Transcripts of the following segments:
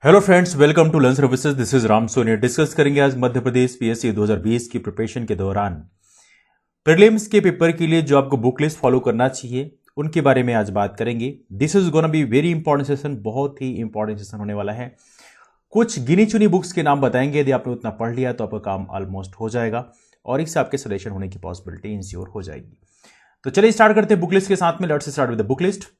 Hello friends, welcome to learn services. This is Ram Soni. Discuss करेंगे आज Madhya Pradesh PSC 2020 की preparation के दौरान प्रीलिम्स के पेपर के लिए जो आपको बुक लिस्ट फॉलो करना चाहिए उनके बारे में आज बात करेंगे। This is gonna be very important session, बहुत ही इंपॉर्टेंट सेशन होने वाला है। कुछ गिनी चुनी बुक्स के नाम बताएंगे, यदि आपने उतना पढ़ लिया तो आपका काम ऑलमोस्ट हो जाएगा और इससे आपके सिलेक्शन होने की पॉसिबिलिटी इंश्योर हो जाएगी। तो चलिए स्टार्ट करते हैं बुक लिस्ट के साथ में। Let's start with the book list.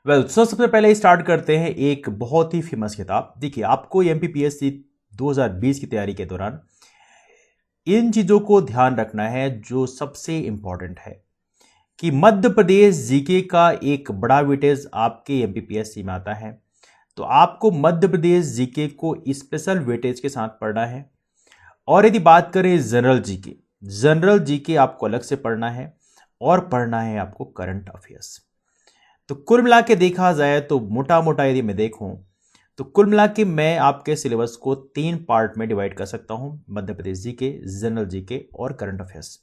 सबसे पहले स्टार्ट करते हैं एक बहुत ही फेमस किताब। देखिए, आपको एमपीपीएससी 2020 की तैयारी के दौरान इन चीजों को ध्यान रखना है जो सबसे इंपॉर्टेंट है कि मध्य प्रदेश जीके का एक बड़ा वेटेज आपके एमपीपीएससी में आता है, तो आपको मध्य प्रदेश जीके को स्पेशल वेटेज के साथ पढ़ना है। और यदि बात करें जनरल जीके आपको अलग से पढ़ना है और पढ़ना है आपको करंट अफेयर्स। तो कुल मिला के देखा जाए तो मोटा मोटा यदि मैं देखूं तो कुल मिला के मैं आपके सिलेबस को 3 पार्ट में डिवाइड कर सकता हूं: Madhya Pradesh GK, general GK और current affairs.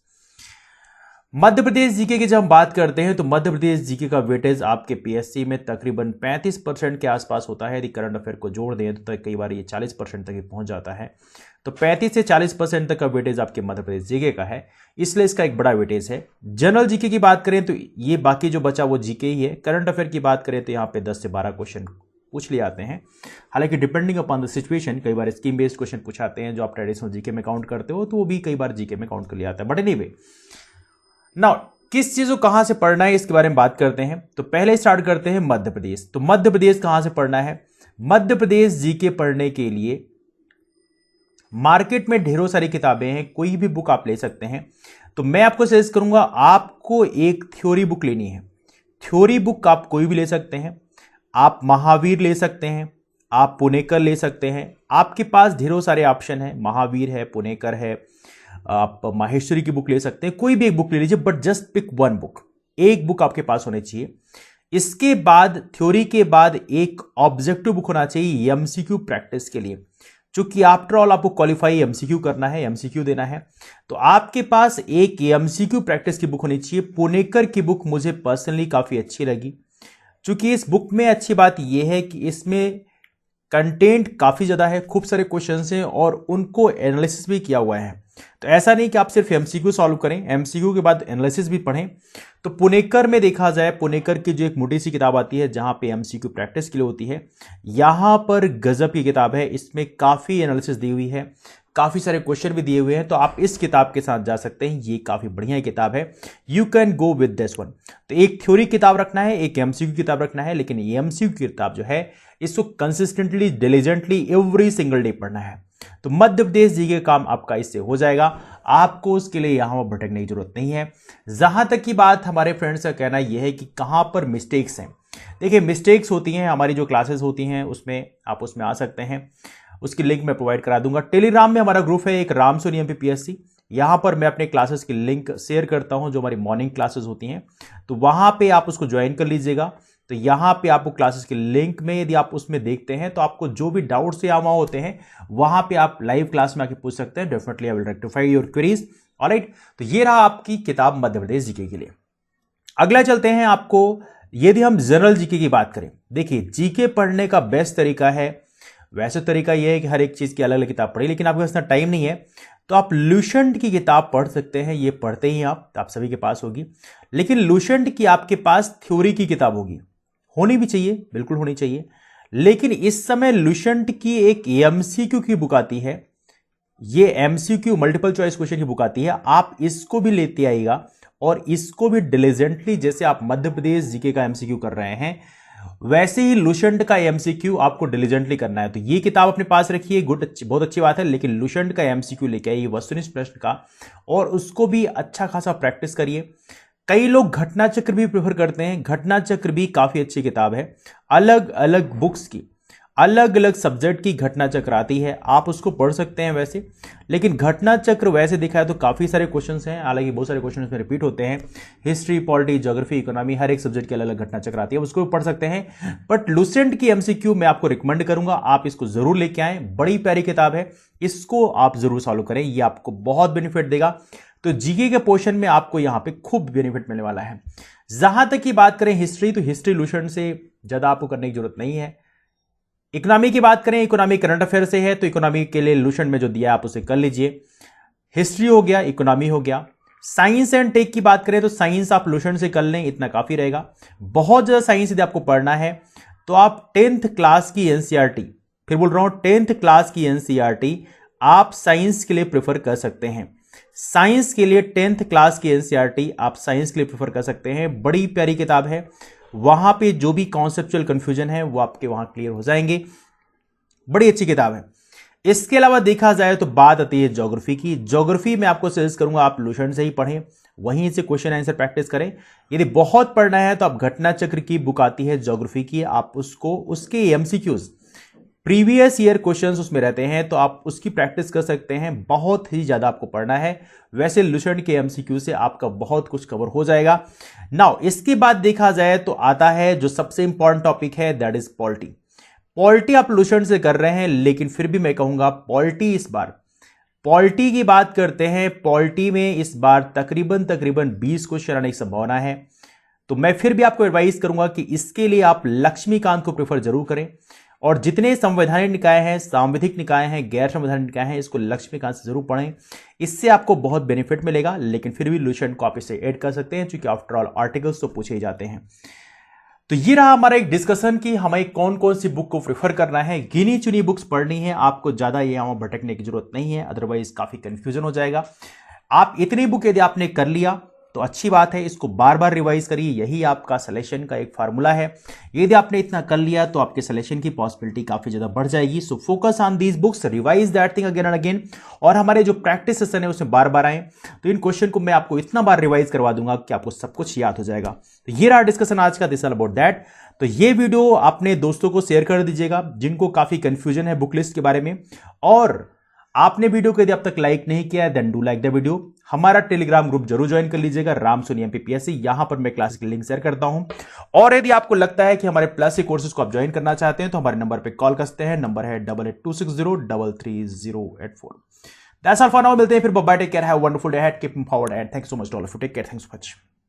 Madhya Pradesh GK की जब हम बात करते हैं तो मध्य प्रदेश जीके का वेटेज आपके पीएससी में तकरीबन 35% के आसपास होता है। यदि करंट अफेयर को जोड़ दें तो कई बार ये 40% तक ही पहुंच जाता है। तो 35 से 40% तक का वेटेज आपके मध्य प्रदेश जीके का है, इसलिए इसका एक बड़ा वेटेज है। जनरल जीके की बात करें तो ये बाकी जो बचा वो जीके ही है। करंट अफेयर की बात करें तो यहाँ पे 10 से 12 क्वेश्चन पूछ लिए आते हैं। हालांकि डिपेंडिंग अपॉन द सिचुएशन कई बार स्कीम बेस्ड क्वेश्चन पूछाते हैं जो आप ट्रेडिशनल जीके में काउंट करते हो, तो वो भी कई बार जीके में काउंट कर लिया आता है। बट एनीवे, नाउ किस चीज को कहां से पढ़ना है इसके बारे में बात करते हैं। तो पहले स्टार्ट करते हैं मध्य प्रदेश। तो मध्य प्रदेश कहां से पढ़ना है? मध्य प्रदेश जीके पढ़ने के लिए मार्केट में ढेरों सारी किताबें हैं, कोई भी बुक आप ले सकते हैं। तो मैं आपको सजेस्ट करूंगा आपको एक थ्योरी बुक लेनी है। थ्योरी बुक आप कोई भी ले सकते हैं। आप महावीर ले सकते हैं, आप पुणेकर ले सकते हैं। आपके पास ढेरों सारे ऑप्शन है, महावीर है, पुणेकर है, आप माहेश्वरी की बुक ले सकते हैं। कोई भी एक बुक ले लीजिए, but just pick one book. एक बुक आपके पास होनी चाहिए। इसके बाद थ्योरी के बाद एक ऑब्जेक्टिव बुक होना चाहिए एमसीक्यू प्रैक्टिस के लिए, क्योंकि आफ्टर ऑल आपको क्वालिफाई एमसीक्यू करना है, एमसीक्यू देना है। तो आपके पास एक एमसीक्यू प्रैक्टिस की बुक होनी चाहिए। पुणेकर की बुक मुझे पर्सनली काफी अच्छी लगी, क्योंकि इस बुक में अच्छी बात यह है कि इसमें कंटेंट काफी ज्यादा है, खूब सारे क्वेश्चंस हैं और उनको एनालिसिस भी किया हुआ है। तो ऐसा नहीं कि आप सिर्फ एमसीक्यू सॉल्व करें, एमसीक्यू के बाद एनालिसिस भी पढ़ें। तो पुणेकर में देखा जाए, पुणेकर की जो एक मोटी सी किताब आती है जहां पे एमसीक्यू प्रैक्टिस के लिए होती है, यहां पर गजब की किताब है। इसमें काफी एनालिसिस दी हुई है, काफी सारे क्वेश्चन भी दिए हुए हैं। तो आप इस किताब के साथ जा सकते हैं, ये काफी बढ़िया किताब है। You can go with this one. तो एक थ्योरी किताब रखना है, एक एमसीक्यू किताब रखना है, लेकिन ये एमसीक्यू किताब जो है इसको consistently, diligently every single day पढ़ना है। तो मध्य प्रदेश जी के काम आपका इससे हो जाएगा। आपको उसके लिए यहां पर भटकने की जरूरत नहीं है। जहां तक की बात हमारे फ्रेंड्स का कहना यह है कि कहां पर मिस्टेक्स हैं। देखिए, मिस्टेक्स होती हैं, हमारी जो क्लासेस होती हैं उसमें आप उसमें आ सकते हैं, उसकी लिंक मैं प्रोवाइड करा दूंगा। टेलीग्राम में हमारा ग्रुप है एक, राम सोनी एमपीपीएससी। यहां पर मैं अपने क्लासेस की लिंक शेयर करता हूं, जो हमारी मॉर्निंग क्लासेस होती हैं, तो वहां पे आप उसको ज्वाइन कर लीजिएगा। तो यहां पे आपको क्लासेस के लिंक में यदि आप उसमें देखते हैं तो आपको जो भी डाउट्स या वहां होते हैं वहां पे आप लाइव क्लास में आके पूछ सकते हैं। Definitely I will rectify your queries. Alright, तो ये रहा आपकी किताब मध्य प्रदेश जीके के लिए। अगला चलते हैं आपको, यदि हम जनरल जीके की बात करें। देखिए, जीके पढ़ने का बेस्ट तरीका है, वैसे तरीका यह है कि हर एक चीज की अलग अलग किताब पढ़ी, लेकिन आपके पास इतना टाइम नहीं है तो आप लुसेंट की किताब पढ़ सकते हैं। ये पढ़ते ही आप सभी के पास होगी, लेकिन लुसेंट की आपके पास थ्योरी की किताब होगी, होनी भी चाहिए, बिल्कुल होनी चाहिए। लेकिन इस समय लुसेंट की एक एमसीक्यू की बुक आती है, ये एमसीक्यू मल्टीपल चॉइस क्वेश्चन की बुक आती है। आप इसको भी लेते आइएगा और इसको भी डिलीजेंटली, जैसे आप मध्य प्रदेश जीके का एमसीक्यू कर रहे हैं वैसे ही लुसेंट का एमसीक्यू आपको डिलीजेंटली करना है। तो ये किताब अपने पास रखिए, गुड, बहुत अच्छी बात है, लेकिन लुसेंट का एमसीक्यू लेके आइए, वस्तुनिष्ठ प्रश्न का, और उसको भी अच्छा खासा प्रैक्टिस करिए। कई लोग घटना चक्र भी प्रेफर करते हैं, घटना चक्र भी काफी अच्छी किताब है। अलग अलग बुक्स की अलग अलग सब्जेक्ट की घटना चक्र आती है, आप उसको पढ़ सकते हैं वैसे। लेकिन घटना चक्र वैसे देखा है तो काफी सारे क्वेश्चंस हैं, हालांकि बहुत सारे क्वेश्चंस में रिपीट होते हैं। हिस्ट्री, पॉलिटी, ज्योग्राफी, इकोनॉमी, हर एक सब्जेक्ट की अलग अलग घटना चक्र आती है, उसको भी पढ़ सकते हैं। बट लुसेंट की एमसीक्यू मैं आपको रिकमेंड करूंगा, आप इसको जरूर लेके आए, बड़ी प्यारी किताब है, इसको आप जरूर सॉल्व करें, ये आपको बहुत बेनिफिट देगा। तो जीके के पोर्शन में आपको यहां पे खूब बेनिफिट मिलने वाला है। जहां तक की बात करें हिस्ट्री, तो हिस्ट्री लुसेंट से ज्यादा आपको करने की जरूरत नहीं है। इकोनॉमी की बात करें, इकोनॉमी करंट अफेयर से है, तो इकोनॉमी के लिए लुसेंट में जो दिया आप उसे कर लीजिए। हिस्ट्री हो गया, इकोनॉमी हो गया। साइंस एंड टेक की बात करें तो साइंस आप लुसेंट से कर लें, इतना काफी रहेगा। बहुत ज्यादा साइंस यदि आपको पढ़ना है तो आप 10th क्लास की एनसीईआरटी, फिर बोल रहा हूं 10th क्लास की एनसीईआरटी आप साइंस के लिए प्रेफर कर सकते हैं। साइंस के लिए 10th क्लास की एनसीईआरटी आप साइंस के लिए प्रेफर कर सकते हैं। बड़ी प्यारी किताब है, वहां पे जो भी कॉन्सेप्चुअल कंफ्यूजन है वो आपके वहां क्लियर हो जाएंगे। बड़ी अच्छी किताब है। इसके अलावा देखा जाए तो बात आती है ज्योग्राफी की। ज्योग्राफी में आपको सजेस्ट करूंगा आप लुसेंट से ही पढ़ें, वहीं से क्वेश्चन आंसर प्रैक्टिस करें। यदि बहुत पढ़ना है तो आप घटना चक्र की बुक आती है ज्योग्राफी की, आप उसको उसके एमसीक्यूज प्रीवियस ईयर क्वेश्चंस उसमें रहते हैं, तो आप उसकी प्रैक्टिस कर सकते हैं। बहुत ही ज्यादा आपको पढ़ना है, वैसे लुसेंट के एमसीक्यू से आपका बहुत कुछ कवर हो जाएगा। नाउ इसके बाद देखा जाए तो आता है जो सबसे इंपॉर्टेंट टॉपिक है, दैट इज पॉलिटी। पॉलिटी आप लुसेंट से कर रहे हैं, लेकिन फिर भी मैं कहूंगा पॉलिटी इस बार, पॉलिटी की बात करते हैं, पॉलिटी में इस बार तकरीबन 20 क्वेश्चन आने की संभावना है। तो मैं फिर भी आपको एडवाइस करूंगा कि इसके लिए आप लक्ष्मीकांत को प्रेफर जरूर करें, और जितने संवैधानिक निकाय हैं, सांविधिक निकाय हैं, गैर संवैधानिक निकाय हैं, इसको लक्ष्मीकांत से जरूर पढ़ें, इससे आपको बहुत बेनिफिट मिलेगा। लेकिन फिर भी लुसेंट को आप इसे ऐड कर सकते हैं, क्योंकि आफ्टर ऑल आर्टिकल्स तो पूछे ही जाते हैं। तो ये रहा हमारा एक डिस्कशन कि हमें कौन कौन सी बुक को प्रेफर करना है। गिनी चुनी बुक्स पढ़नी है, आपको ज्यादा ये यहाँ भटकने की जरूरत नहीं है, अदरवाइज काफी कंफ्यूजन हो जाएगा। आप इतनी बुक यदि आपने कर लिया तो अच्छी बात है, इसको बार बार रिवाइज करिए, यही आपका सिलेक्शन का एक फार्मूला है। यदि आपने इतना कर लिया तो आपके सिलेक्शन की पॉसिबिलिटी काफी ज्यादा बढ़ जाएगी। So focus on these books, revise that thing again and again, और हमारे जो प्रैक्टिस सेशन है उसमें बार बार आए, तो इन क्वेश्चन को मैं आपको इतना बार रिवाइज करवा दूंगा कि आपको सब कुछ याद हो जाएगा। तो ये रहा डिस्कशन आज का, दिस ऑल अबाउट दैट। तो ये वीडियो अपने दोस्तों को शेयर कर दीजिएगा जिनको काफी कंफ्यूजन है बुक लिस्ट के बारे में, और आपने वीडियो को यदि अब तक लाइक नहीं किया है then do like the video. हमारा टेलीग्राम ग्रुप जरूर ज्वाइन कर लीजिएगा, राम सोनी एमपीपीएससी, यहां पर मैं क्लास की लिंक शेयर करता हूं। और यदि आपको लगता है कि हमारे प्लस के कोर्सेज को आप ज्वाइन करना चाहते हैं तो हमारे नंबर पे कॉल करते हैं, नंबर है 8826033084। दैट्स ऑल फॉर नाउ, मिलते हैं फिर, bye, take care, have a wonderful day ahead, keep moving forward and thanks so much to all of you, take care, thanks so much.